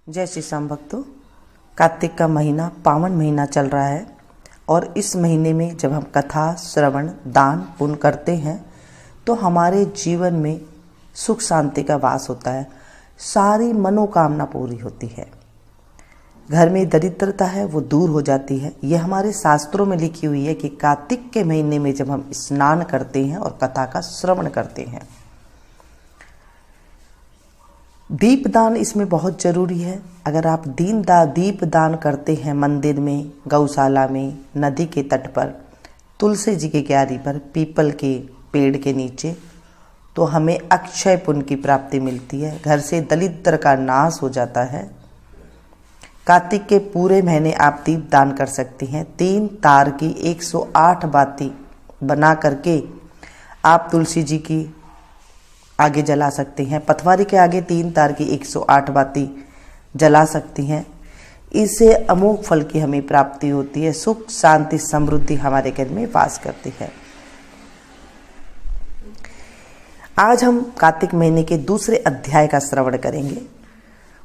जय श्री श्याम भक्तों, कार्तिक का महीना पावन महीना चल रहा है और इस महीने में जब हम कथा श्रवण दान पुण्य करते हैं तो हमारे जीवन में सुख शांति का वास होता है, सारी मनोकामना पूरी होती है, घर में दरिद्रता है वो दूर हो जाती है। यह हमारे शास्त्रों में लिखी हुई है कि कार्तिक के महीने में जब हम स्नान करते हैं और कथा का श्रवण करते हैं, दीपदान इसमें बहुत जरूरी है। अगर आप दीपदान करते हैं मंदिर में, गौशाला में, नदी के तट पर, तुलसी जी के क्यारी पर, पीपल के पेड़ के नीचे, तो हमें अक्षय पुण्य की प्राप्ति मिलती है, घर से दरिद्र का नाश हो जाता है। कार्तिक के पूरे महीने आप दीपदान कर सकती हैं। 3 तार की 108 बाती बना करके आप तुलसी जी की आगे जला सकती हैं, पथवारी के आगे 3 तार की 108 बाती जला सकती हैं। इससे अमोघ फल की हमें प्राप्ति होती है, सुख शांति समृद्धि हमारे घर में वास करती है। आज हम कार्तिक महीने के दूसरे अध्याय का श्रवण करेंगे।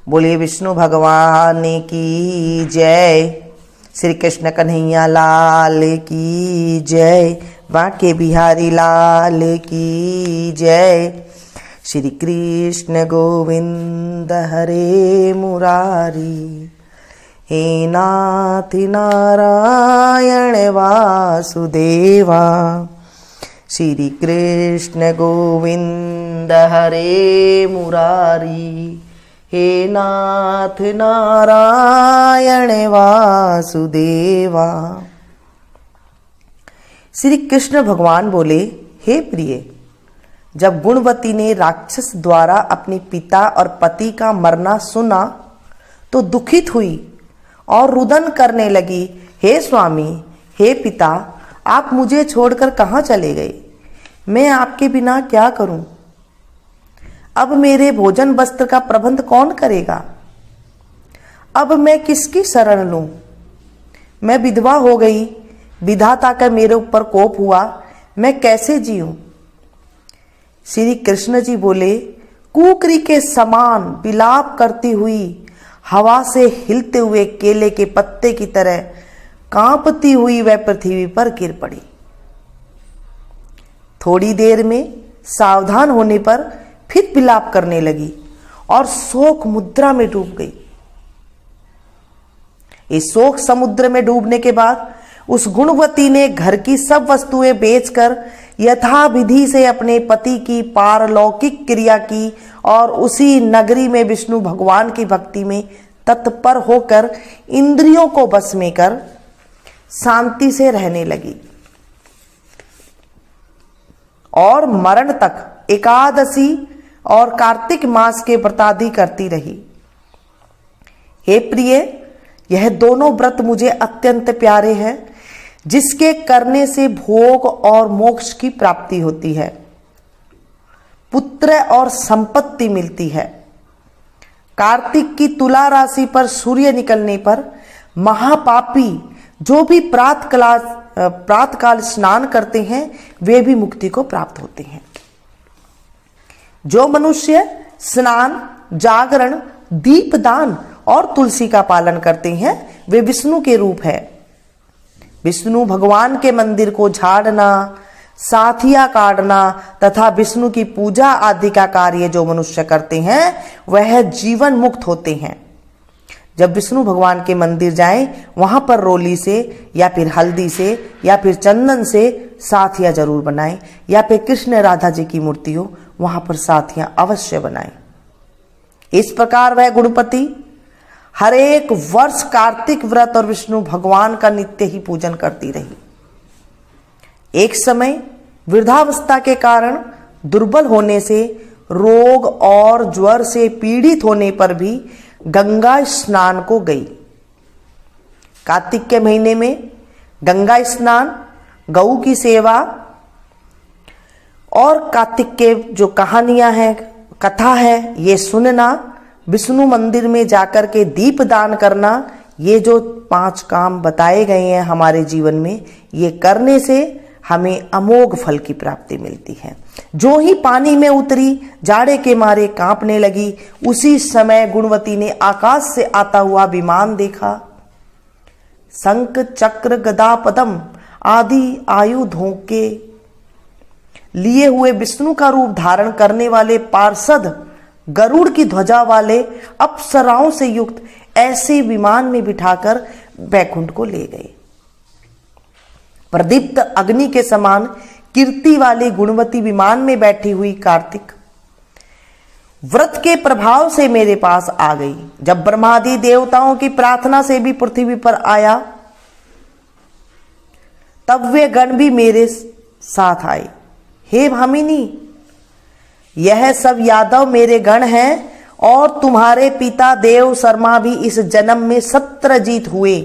बोलिए विष्णु भगवान की जय, श्री कृष्ण कन्हैया लाल की जय, बांके बिहारी लाल की जय। श्री कृष्ण गोविंद हरे मुरारी, हे नाथ नारायण वासुदेवा। श्री कृष्ण गोविंद हरे मुरारी, हे नाथ नारायण वासुदेवा। श्री कृष्ण भगवान बोले, हे प्रिय, जब गुणवती ने राक्षस द्वारा अपने पिता और पति का मरना सुना तो दुखित हुई और रुदन करने लगी, हे स्वामी, हे पिता, आप मुझे छोड़कर कहाँ चले गए? मैं आपके बिना क्या करूं? अब मेरे भोजन वस्त्र का प्रबंध कौन करेगा? अब मैं किसकी शरण लूं? मैं विधवा हो गई, विधाता का मेरे ऊपर कोप हुआ, मैं कैसे जीऊं? श्री कृष्ण जी बोले, कुकरी के समान विलाप करती हुई, हवा से हिलते हुए केले के पत्ते की तरह कांपती हुई वह पृथ्वी पर गिर पड़ी। थोड़ी देर में सावधान होने पर फिर विलाप करने लगी और शोक मुद्रा में डूब गई। इस शोक समुद्र में डूबने के बाद उस गुणवती ने घर की सब वस्तुएं बेचकर यथाविधि से अपने पति की पारलौकिक क्रिया की और उसी नगरी में विष्णु भगवान की भक्ति में तत्पर होकर इंद्रियों को बस में कर शांति से रहने लगी और मरण तक एकादशी और कार्तिक मास के व्रतादि करती रही। हे प्रिय, यह दोनों व्रत मुझे अत्यंत प्यारे हैं, जिसके करने से भोग और मोक्ष की प्राप्ति होती है, पुत्र और संपत्ति मिलती है। कार्तिक की तुला राशि पर सूर्य निकलने पर महापापी जो भी प्रातःकाल स्नान करते हैं वे भी मुक्ति को प्राप्त होते हैं। जो मनुष्य स्नान, जागरण, दीपदान और तुलसी का पालन करते हैं वे विष्णु के रूप है। विष्णु भगवान के मंदिर को झाड़ना, साथिया काटना तथा विष्णु की पूजा आदि का कार्य जो मनुष्य करते हैं वह जीवन मुक्त होते हैं। जब विष्णु भगवान के मंदिर जाएं, वहां पर रोली से या फिर हल्दी से या फिर चंदन से साथिया जरूर बनाएं, या फिर कृष्ण राधा जी की मूर्ति हो वहां पर साथिया अवश्य बनाएं। इस प्रकार वह गुणपति हर एक वर्ष कार्तिक व्रत और विष्णु भगवान का नित्य ही पूजन करती रही। एक समय वृद्धावस्था के कारण दुर्बल होने से, रोग और ज्वर से पीड़ित होने पर भी गंगा स्नान को गई। कार्तिक के महीने में गंगा स्नान, गऊ की सेवा और कार्तिक के जो कहानियां हैं, कथा है, ये सुनना, विष्णु मंदिर में जाकर के दीप दान करना, ये जो 5 काम बताए गए हैं हमारे जीवन में, ये करने से हमें अमोघ फल की प्राप्ति मिलती है। जो ही पानी में उतरी जाड़े के मारे कांपने लगी। उसी समय गुणवती ने आकाश से आता हुआ विमान देखा। शंख चक्र गदा पद्म आदि आयुधों के लिए हुए विष्णु का रूप धारण करने वाले पार्षद गरुड़ की ध्वजा वाले अप्सराओं से युक्त ऐसे विमान में बिठाकर वैकुंठ को ले गए। प्रदीप्त अग्नि के समान कीर्ति वाली गुणवती विमान में बैठी हुई कार्तिक व्रत के प्रभाव से मेरे पास आ गई। जब ब्रह्मादि देवताओं की प्रार्थना से भी पृथ्वी पर आया, तब वे गण भी मेरे साथ आए। हे भामिनी, यह सब यादव मेरे गण हैं और तुम्हारे पिता देव शर्मा भी इस जन्म में सत्रजीत हुए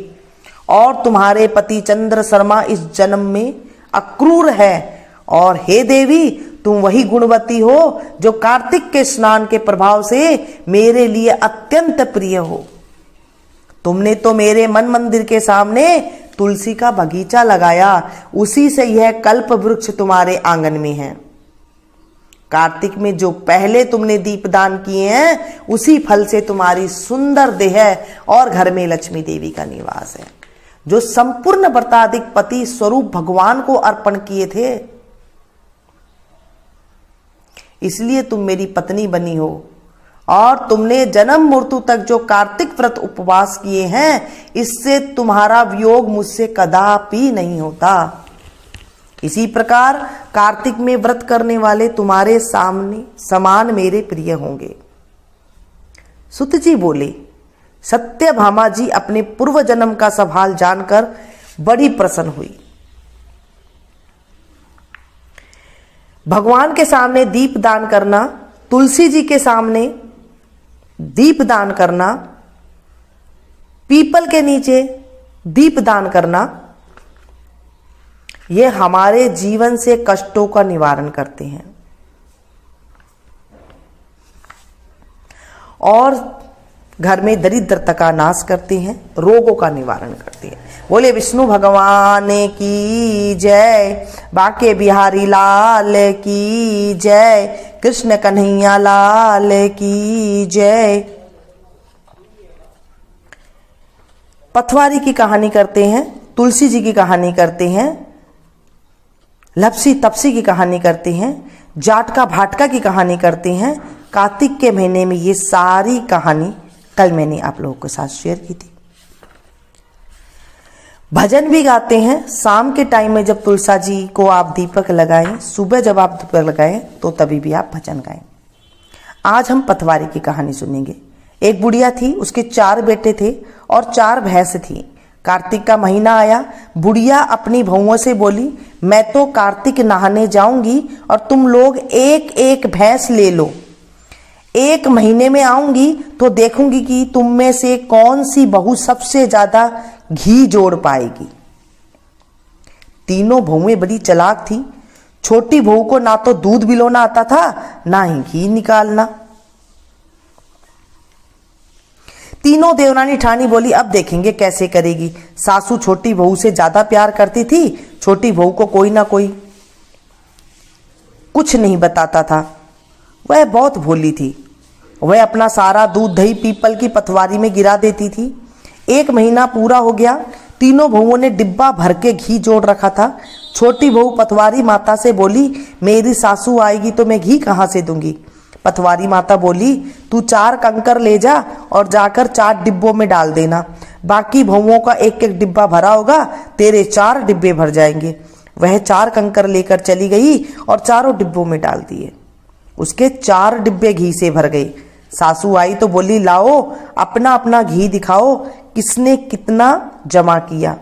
और तुम्हारे पति चंद्र शर्मा इस जन्म में अक्रूर है। और हे देवी, तुम वही गुणवती हो जो कार्तिक के स्नान के प्रभाव से मेरे लिए अत्यंत प्रिय हो। तुमने तो मेरे मन मंदिर के सामने तुलसी का बगीचा लगाया, उसी से यह कल्प वृक्ष तुम्हारे आंगन में है। कार्तिक में जो पहले तुमने दीपदान किए हैं, उसी फल से तुम्हारी सुंदर देह और घर में लक्ष्मी देवी का निवास है, जो संपूर्ण व्रताधिक पति स्वरूप भगवान को अर्पण किए थे। इसलिए तुम मेरी पत्नी बनी हो और तुमने जन्म मृत्यु तक जो कार्तिक व्रत उपवास किए हैं, इससे तुम्हारा वियोग मुझसे कदापि नहीं होता। इसी प्रकार कार्तिक में व्रत करने वाले तुम्हारे सामने समान मेरे प्रिय होंगे। सुत जी बोले, सत्यभामा जी अपने पूर्व जन्म का सवाल जानकर बड़ी प्रसन्न हुई। भगवान के सामने दीप दान करना, तुलसी जी के सामने दीप दान करना, पीपल के नीचे दीप दान करना, ये हमारे जीवन से कष्टों का निवारण करते हैं और घर में दरिद्रता का नाश करते हैं, रोगों का निवारण करते हैं। बोले विष्णु भगवान की जय, बाके बिहारी लाल की जय, कृष्ण कन्हैया लाल की जय। पथवारी की कहानी करते हैं, तुलसी जी की कहानी करते हैं, लपसी तपसी की कहानी करते हैं, जाटका भाटका की कहानी करते हैं। कार्तिक के महीने में ये सारी कहानी कल मैंने आप लोगों के साथ शेयर की थी। भजन भी गाते हैं। शाम के टाइम में जब तुलसा जी को आप दीपक लगाएं, सुबह जब आप दीपक लगाएं, तो तभी भी आप भजन गाएं। आज हम पथवारी की कहानी सुनेंगे। एक बुढ़िया थी, उसके 4 बेटे थे और 4 भैंस थी। कार्तिक का महीना आया, बुढ़िया अपनी बहुओं से बोली, मैं तो कार्तिक नहाने जाऊंगी और तुम लोग एक एक भैंस ले लो। 1 महीने में आऊंगी तो देखूंगी कि तुम में से कौन सी बहू सबसे ज्यादा घी जोड़ पाएगी। तीनों बहुएं बड़ी चालाक थी। छोटी बहू को ना तो दूध बिलोना आता था, ना ही घी निकालना। तीनों देवरानी ठानी बोली, अब देखेंगे कैसे करेगी। सासू छोटी बहू से ज्यादा प्यार करती थी। छोटी बहू को कोई ना कोई कुछ नहीं बताता था। वह बहुत भोली थी। वह अपना सारा दूध दही पीपल की पथवारी में गिरा देती थी। 1 महीना पूरा हो गया। तीनों बहुओं ने डिब्बा भर के घी जोड़ रखा था। छोटी बहू पथवारी माता से बोली, मेरी सासू आएगी तो मैं घी कहाँ से दूंगी। पथवारी माता बोली, तू 4 कंकर ले जा और जाकर 4 डिब्बों में डाल देना। बाकी बहुओं का 1-1 डिब्बा भरा होगा, तेरे 4 डिब्बे भर जाएंगे। वह 4 कंकर लेकर चली गई और चारों डिब्बों में डाल दिए। उसके 4 डिब्बे घी से भर गए। सासू आई तो बोली, लाओ अपना अपना घी दिखाओ, किसने कितना जमा किया।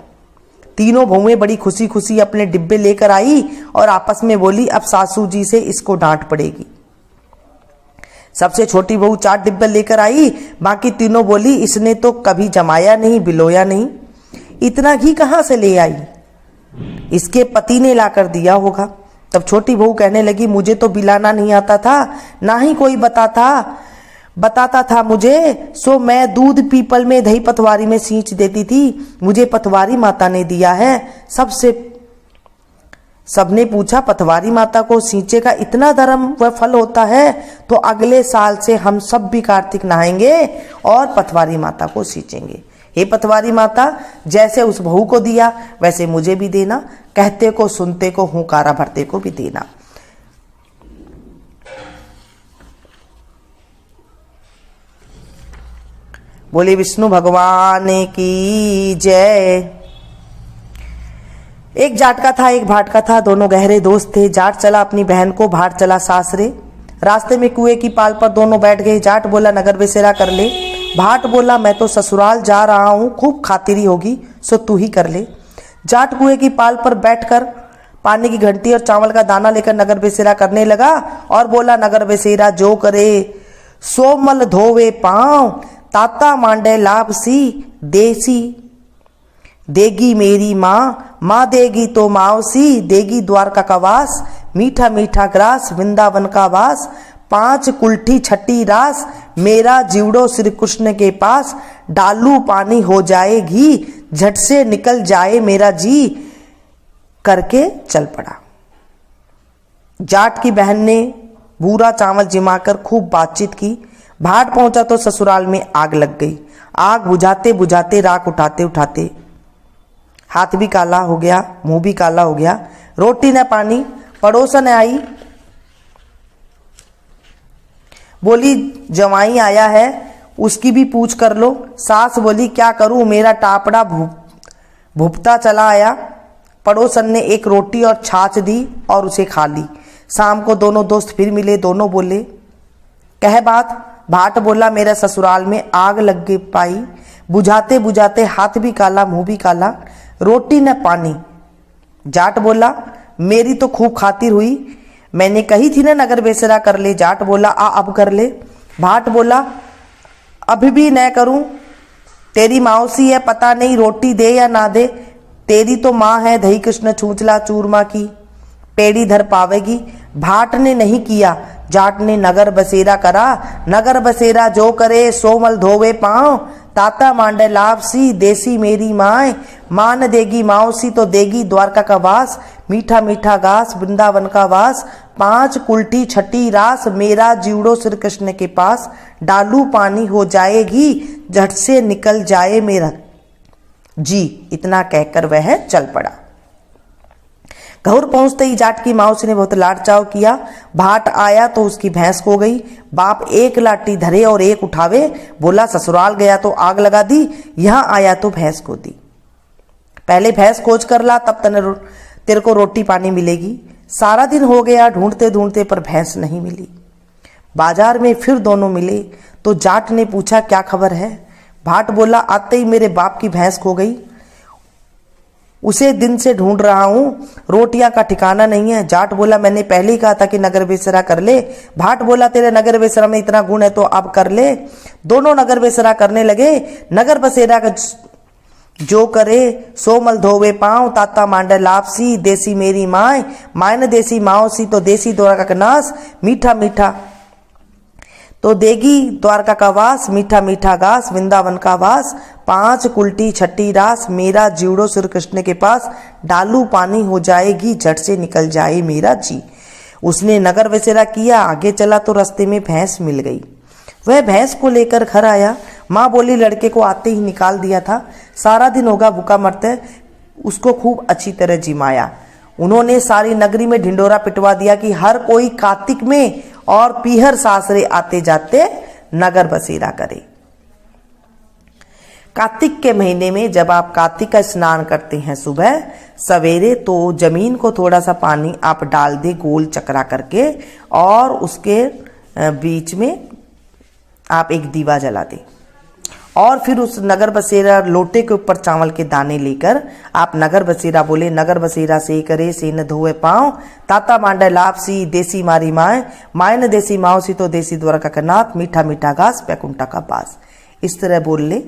तीनों बहुएं बड़ी खुशी खुशी अपने डिब्बे लेकर आई और आपस में बोली, अब सासू जी से इसको डांट पड़ेगी। सबसे छोटी बहू 4 डिब्बे लेकर आई। बाकी तीनों बोली, इसने तो कभी जमाया नहीं, बिलोया नहीं, इतना घी कहाँ से ले आई, इसके पति ने लाकर दिया होगा। तब छोटी बहू कहने लगी, मुझे तो बिलाना नहीं आता था, ना ही कोई बताता था मुझे, सो मैं दूध पीपल में दही पथवारी में सींच देती थी। मुझे पथवारी माता ने दिया है। सबसे सबने पूछा, पतवारी माता को सींचे का इतना धर्म व फल होता है तो अगले साल से हम सब भी कार्तिक नहाएंगे और पतवारी माता को सींचेंगे। हे पतवारी माता, जैसे उस बहू को दिया वैसे मुझे भी देना, कहते को सुनते को हुंकारा भरते को भी देना। बोले विष्णु भगवान की जय। एक जाट का था, एक भाट का था, दोनों गहरे दोस्त थे। जाट चला अपनी बहन को, भाट चला सासरे। रास्ते में कुएं की पाल पर दोनों बैठ गए। जाट बोला नगर बसेरा कर ले। भाट बोला मैं तो ससुराल जा रहा हूं, खूब खातिरी होगी, सो तू ही कर ले। जाट कुएं की पाल पर बैठकर पानी की घंटी और चावल का दाना लेकर नगर बसेरा करने लगा और बोला नगर बसेरा जो करे सो मल धोवे पांव, ताता मांडे लाभ सी देसी देगी मेरी माँ, माँ देगी तो मावसी, देगी द्वारका का वास, मीठा मीठा ग्रास वृंदावन का वास, 5 कुल्ठी छठी रास, मेरा जीवड़ो श्री कृष्ण के पास, डालू पानी हो जाए घी, झट से निकल जाए मेरा जी, करके चल पड़ा। जाट की बहन ने बूरा चावल जिमाकर खूब बातचीत की। भाट पहुंचा तो ससुराल में आग लग गई। आग बुझाते बुझाते, राख उठाते उठाते हाथ भी काला हो गया, मुंह भी काला हो गया। रोटी न पानी। पड़ोसन आई, बोली जवाई आया है, उसकी भी पूछ कर लो। सास बोली क्या करूं, मेरा टापड़ा भुपता चला आया। पड़ोसन ने एक रोटी और छाछ दी और उसे खा ली। शाम को दोनों दोस्त फिर मिले। दोनों बोले कह बात। भाट बोला मेरा ससुराल में आग लग गई पाई, बुझाते बुझाते हाथ भी काला, मुंह भी काला, रोटी न पानी। जाट बोला मेरी तो खूब खातिर हुई, मैंने कही थी ना नगर बसेरा कर ले। जाट बोला आ अब कर ले। भाट बोला अभी भी न करूं, तेरी मौसी है, पता नहीं रोटी दे या ना दे, तेरी तो माँ है, दही कृष्ण छूचला चूरमा की पेड़ी धर पावेगी। भाट ने नहीं किया, जाट ने नगर बसेरा करा। नगर बसेरा जो करे सोमल धोवे पांव, ताता मांडे लापसी, देसी मेरी माए, मान देगी माओसी तो देगी द्वारका का वास, मीठा मीठा घास वृंदावन का वास, 5 कुल्टी छठी रास, मेरा जीवड़ो श्री कृष्ण के पास, डालू पानी हो जाएगी, झट से निकल जाए मेरा जी। इतना कहकर वह चल पड़ा। घौर पहुंचते ही जाट की मौसी ने बहुत लाड चाव किया। भाट आया तो उसकी भैंस खो गई। बाप एक लाठी धरे और एक उठावे, बोला ससुराल गया तो आग लगा दी, यहां आया तो भैंस खो दी। पहले भैंस खोज कर ला, तब तेरे को रोटी पानी मिलेगी। सारा दिन हो गया ढूंढते ढूंढते, पर भैंस नहीं मिली। बाजार में फिर दोनों मिले तो जाट ने पूछा क्या खबर है। भाट बोला आते ही मेरे बाप की भैंस खो गई, उसे दिन से ढूंढ रहा हूं, रोटियां का ठिकाना नहीं है। जाट बोला मैंने पहले ही कहा था कि नगर बसेरा कर ले। भाट बोला तेरे नगर बसेरा में इतना गुण है तो अब कर ले। दोनों नगर बसेरा करने लगे। नगर बसेरा का जो करे सोमल धोवे पांव, ताता मांडे लापसी, देसी मेरी माए, मायने देसी माओसी तो देसी द्वारका का नास, मीठा मीठा तो देगी द्वारका का वास, मीठा मीठा घास वृंदावन का वास, 5 कुल्टी छठी रास, मेरा जीवड़ो श्री कृष्ण के पास, डालू पानी हो जाएगी, झट से निकल जाए मेरा जी। उसने नगर बसेरा किया। आगे चला तो रास्ते में भैंस मिल गई। वह भैंस को लेकर घर आया। माँ बोली लड़के को आते ही निकाल दिया था, सारा दिन होगा भूखा मरते, उसको खूब अच्छी तरह जिमाया। उन्होंने सारी नगरी में ढिंडोरा पिटवा दिया कि हर कोई कार्तिक में और पीहर सासरे आते जाते नगर बसेरा करे। कार्तिक के महीने में जब आप कार्तिक का स्नान करते हैं सुबह सवेरे, तो जमीन को थोड़ा सा पानी आप डाल दे गोल चक्रा करके, और उसके बीच में आप एक दीवा जला दें, और फिर उस नगर बसेरा लोटे के ऊपर चावल के दाने लेकर आप नगर बसेरा बोले, नगर बसेरा से करे से न धोए पांव, ताता मांडे लापसी, देसी मारी माए, मायन देसी माओसी तो देसी द्वारका का नाथ, मीठा मीठा घास पैकुंठा का बास। इस तरह बोल ले,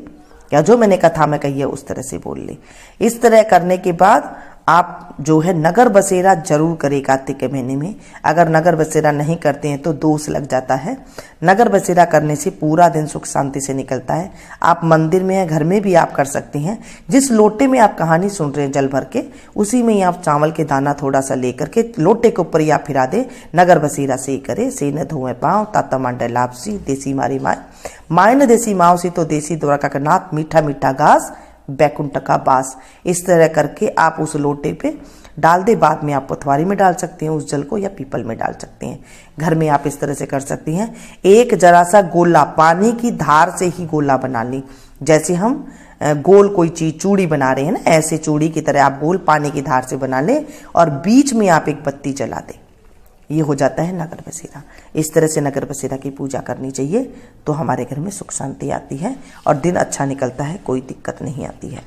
या जो मैंने कथा में कही है उस तरह से बोल ले। इस तरह करने के बाद आप जो है नगर बसेरा जरूर करें कार्तिक के महीने में। अगर नगर बसेरा नहीं करते हैं तो दोष लग जाता है। नगर बसेरा करने से पूरा दिन सुख शांति से निकलता है। आप मंदिर में या घर में भी आप कर सकते हैं। जिस लोटे में आप कहानी सुन रहे हैं जल भर के, उसी में ही आप चावल के दाना थोड़ा सा लेकर के लोटे के ऊपर ही आप फिरा दे। नगर बसेरा से करे से न धोए पाँव ताता मांडे लापसी देसी मारी माए न देसी माओ सी तो देसी द्वारका का नाथ मीठा मीठा घास बैकुंठ का बास। इस तरह करके आप उस लोटे पे डाल दे। बाद में आप पथवारी में डाल सकते हैं उस जल को, या पीपल में डाल सकते हैं। घर में आप इस तरह से कर सकती हैं। एक जरा सा गोला पानी की धार से ही गोला बना ली। जैसे हम गोल कोई चीज चूड़ी बना रहे हैं ना, ऐसे चूड़ी की तरह आप गोल पानी की धार से बना ले और बीच में आप एक बत्ती जला दें। ये हो जाता है नगर बसेरा। इस तरह से नगर बसेरा की पूजा करनी चाहिए तो हमारे घर में सुख शांति आती है और दिन अच्छा निकलता है, कोई दिक्कत नहीं आती है।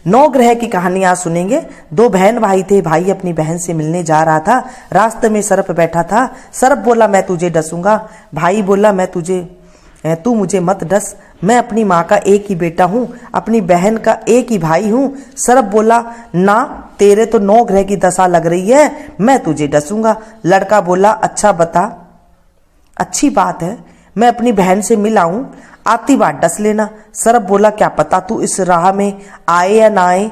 9 ग्रह की कहानी आज सुनेंगे। 2 बहन भाई थे। भाई अपनी बहन से मिलने जा रहा था। रास्ते में सर्प बैठा था। सर्प बोला मैं तुझे डसूंगा। भाई बोला तू मुझे मत डस, मैं अपनी माँ का एक ही बेटा हूँ, अपनी बहन का एक ही भाई हूँ। सर्प बोला ना, तेरे तो 9 ग्रह की दशा लग रही है, मैं तुझे डसूंगा। लड़का बोला अच्छा बता। अच्छी बात है, मैं अपनी बहन से मिल आऊं, आती बात डस लेना। सर्प बोला क्या पता तू इस राह में आए या ना आए,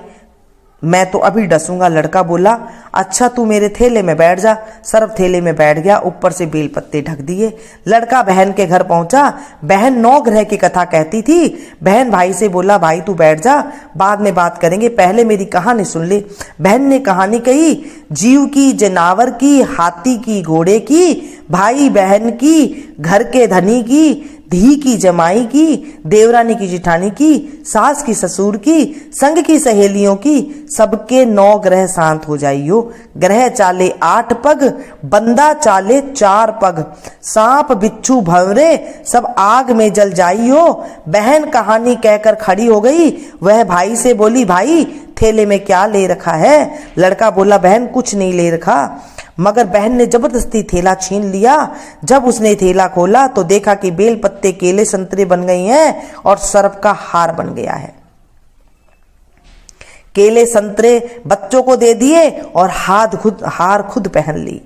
मैं तो अभी डसूंगा। लड़का बोला अच्छा तू मेरे थैले में बैठ जा। सर्प थैले में बैठ गया, ऊपर से बेल पत्ते ढक दिए। लड़का बहन के घर पहुंचा। बहन 9 ग्रह की कथा कहती थी। बहन भाई से बोला भाई तू बैठ जा, बाद में बात करेंगे, पहले मेरी कहानी सुन ले। बहन ने कहानी कही, जीव की, जनावर की, हाथी की, घोड़े की, भाई बहन की, घर के धनी की, धी की जमाई की, देवरानी की जिठानी की, सास की ससुर की, संग की सहेलियों की, सबके 9 ग्रह शांत हो जाइयो। ग्रह चाले 8 पग, बंदा चाले 4 पग, सांप बिच्छू भंवरे सब आग में जल जाइयो। बहन कहानी कहकर खड़ी हो गई। वह भाई से बोली भाई थैले में क्या ले रखा है। लड़का बोला बहन कुछ नहीं ले रखा। मगर बहन ने जबरदस्ती थैला छीन लिया। जब उसने थैला खोला तो देखा कि बेल पत्ते, केले, संतरे बन गई हैं और सर्प का हार बन गया है। केले संतरे बच्चों को दे दिए और हार खुद पहन ली।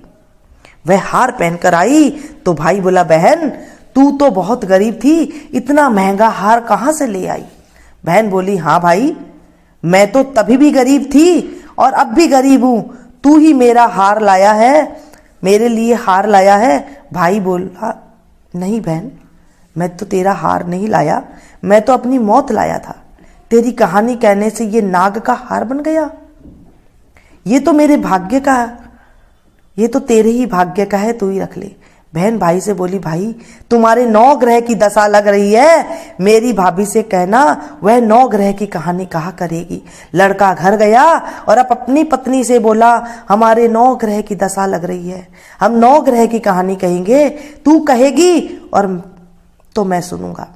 वह हार पहनकर आई तो भाई बोला बहन तू तो बहुत गरीब थी, इतना महंगा हार कहां से ले आई। बहन बोली हाँ भाई, मैं तो तभी भी गरीब थी और अब भी गरीब हूं, तू ही मेरा हार लाया है, मेरे लिए हार लाया है। भाई बोला नहीं बहन, मैं तो तेरा हार नहीं लाया, मैं तो अपनी मौत लाया था। तेरी कहानी कहने से ये नाग का हार बन गया, ये तो मेरे भाग्य का, ये तो तेरे ही भाग्य का है, तू ही रख ले। बहन भाई से बोली भाई तुम्हारे 9 ग्रह की दशा लग रही है, मेरी भाभी से कहना वह 9 ग्रह की कहानी कहा करेगी। लड़का घर गया और अब अपनी पत्नी से बोला हमारे 9 ग्रह की दशा लग रही है, हम 9 ग्रह की कहानी कहेंगे, तू कहेगी और तो मैं सुनूंगा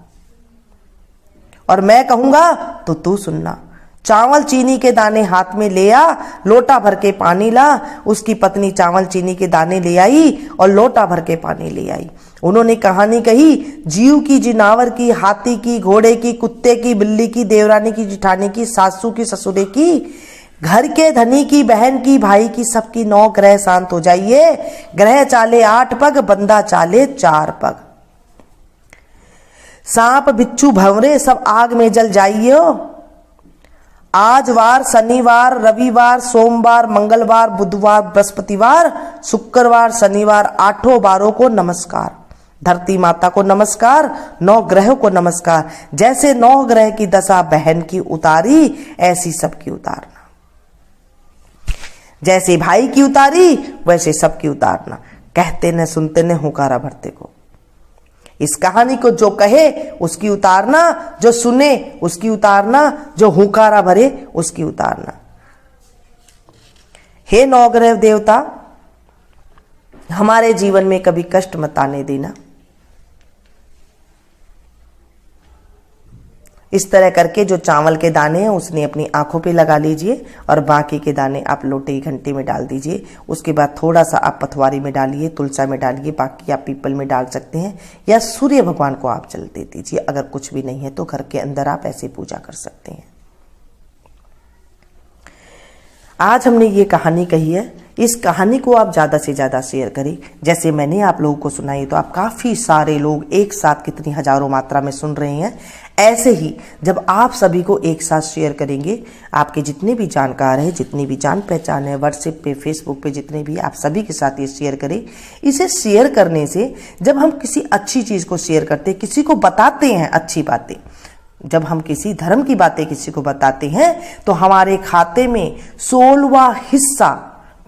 और मैं कहूंगा तो तू सुनना। चावल चीनी के दाने हाथ में ले आ, लोटा भर के पानी ला। उसकी पत्नी चावल चीनी के दाने ले आई और लोटा भर के पानी ले आई। उन्होंने कहानी कही, जीव की, जिनावर की, हाथी की, घोड़े की, कुत्ते की, बिल्ली की, देवरानी की, जिठानी की, सासू की, ससुरे की, घर के धनी की, बहन की, भाई की, सबकी 9 ग्रह शांत हो जाइए। ग्रह चाले 8 पग, बंदा चाले 4 पग, सांप बिच्छू भंवरे सब आग में जल जाइयो। आज वार, शनिवार, रविवार, सोमवार, मंगलवार, बुधवार, बृहस्पतिवार, शुक्रवार, शनिवार, 8 बारों को नमस्कार। धरती माता को नमस्कार, 9 ग्रहों को नमस्कार। जैसे 9 ग्रह की दशा बहन की उतारी, ऐसी सबकी उतारना। जैसे भाई की उतारी वैसे सबकी उतारना। कहते न सुनते न हुकारा भरते को। इस कहानी को जो कहे उसकी उतारना, जो सुने उसकी उतारना, जो हुंकारा भरे उसकी उतारना। हे 9 ग्रह देवता, हमारे जीवन में कभी कष्ट मत आने देना। इस तरह करके जो चावल के दाने हैं उसने अपनी आंखों पे लगा लीजिए और बाकी के दाने आप लोटे की घंटी में डाल दीजिए। उसके बाद थोड़ा सा आप पथवारी में डालिए, तुलसा में डालिए, बाकी आप पीपल में डाल सकते हैं या सूर्य भगवान को आप जल दे दीजिए। अगर कुछ भी नहीं है तो घर के अंदर आप ऐसे पूजा कर सकते हैं। आज हमने ये कहानी कही है, इस कहानी को आप ज़्यादा से ज़्यादा शेयर करें। जैसे मैंने आप लोगों को सुनाई तो आप काफ़ी सारे लोग एक साथ कितनी हजारों मात्रा में सुन रहे हैं। ऐसे ही जब आप सभी को एक साथ शेयर करेंगे, आपके जितने भी जानकार हैं, जितनी भी जान पहचान है, व्हाट्सएप पे, फेसबुक पे जितने भी, आप सभी के साथ ये शेयर करें। इसे शेयर करने से जब हम किसी अच्छी चीज़ को शेयर करते हैं, किसी को बताते हैं अच्छी बातें, जब हम किसी धर्म की बातें किसी को बताते हैं तो हमारे खाते में 16वां हिस्सा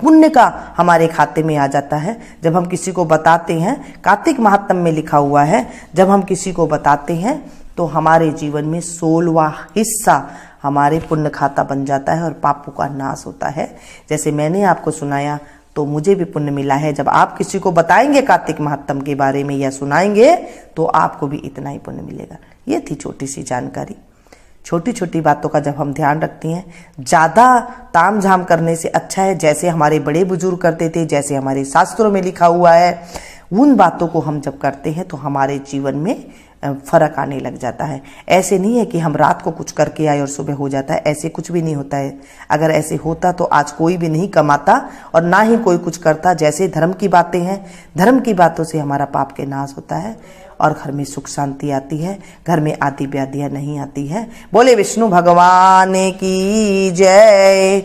पुण्य का हमारे खाते में आ जाता है। जब हम किसी को बताते हैं, कार्तिक महात्म्य में लिखा हुआ है, जब हम किसी को बताते हैं तो हमारे जीवन में 16वां हिस्सा हमारे पुण्य खाता बन जाता है और पापों का नाश होता है। जैसे मैंने आपको सुनाया तो मुझे भी पुण्य मिला है। जब आप किसी को बताएंगे कार्तिक महात्म्य के बारे में या सुनाएंगे तो आपको भी इतना ही पुण्य मिलेगा। ये थी छोटी सी जानकारी। छोटी छोटी बातों का जब हम ध्यान रखते हैं, ज़्यादा ताम झाम करने से अच्छा है जैसे हमारे बड़े बुजुर्ग करते थे, जैसे हमारे शास्त्रों में लिखा हुआ है, उन बातों को हम जब करते हैं तो हमारे जीवन में फर्क आने लग जाता है। ऐसे नहीं है कि हम रात को कुछ करके आए और सुबह हो जाता है, ऐसे कुछ भी नहीं होता है। अगर ऐसे होता तो आज कोई भी नहीं कमाता और ना ही कोई कुछ करता। जैसे धर्म की बातें हैं, धर्म की बातों से हमारा पाप के नाश होता है और घर में सुख शांति आती है, घर में आदि व्याधियां नहीं आती है। बोले विष्णु भगवान की जय।